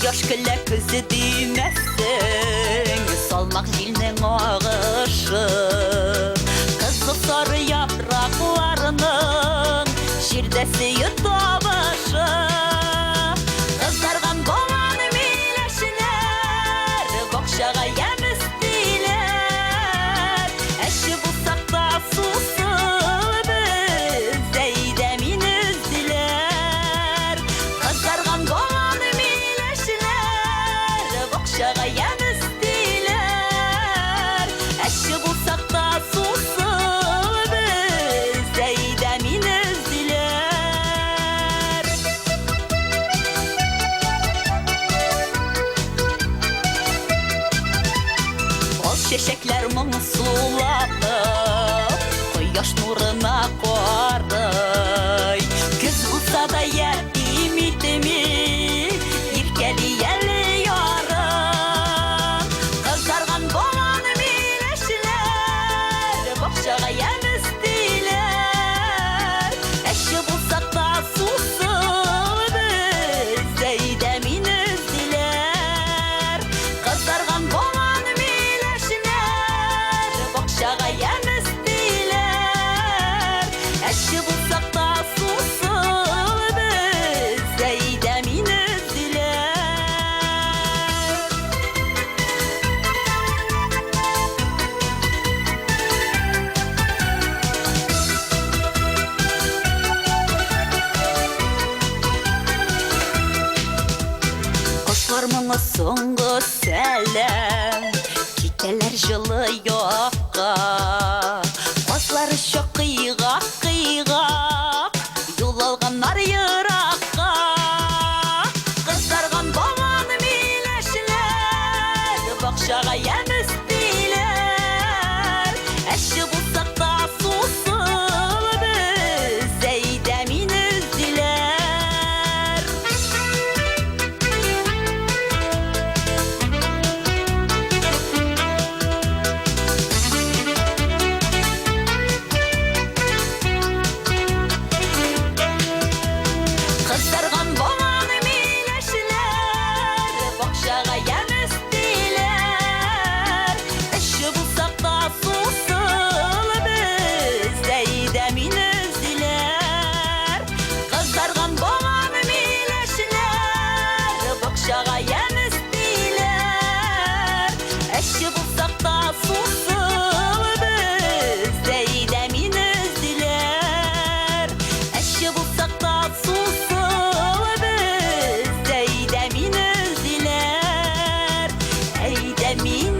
Yoş gülle közü düğmesin, solmak jilnin ağışı. Kızıl sarı yapraklarının şirdesi yutabaşı. Kızlargan boğan mileşiler, bokşağa yem istiler. Eşi bulsak da susu biz, zeydemin üzdiler. Kızlargan boğan mileşiler, bokşağa yem istiler. Eşi bulsak da susu biz, zeydemin üzdiler. Ol şeşekler mın sulanıp, koyaş nuruna koray. Güz bulsa da yer imitimi, irkeli yeli yarım. Kızargan boğan mileşiler, bokşağa yem istiler. Eşi bulsak da susu biz, zeydemin üzdiler. Kızargan boğan mileşiler, bokşağa yem istiler. Eşi bulsak da susu biz, zeydemin üzdiler. Kuşlar mıngı soңғы selam, kiteler жылы yoqqa. Qozlары şok qıyğaq qıyğaq, yol alğanlar yıraqqa. Qızargan boğan mileşiler, bokşağa yem istiler. Eşi bulsak da susu biz, zeydemin üzdiler. Kızargan boğan mileşiler, bokşağa yem istiler. Eşi bulsak da susu biz, zeydemin üzdiler. Kızargan boğan mileşiler, bokşağa yem istiler. Eşi bulsak da susu biz, zeydemin üzdiler. Eşi bulsak da susu biz, zeydemin üzdiler. Eydemin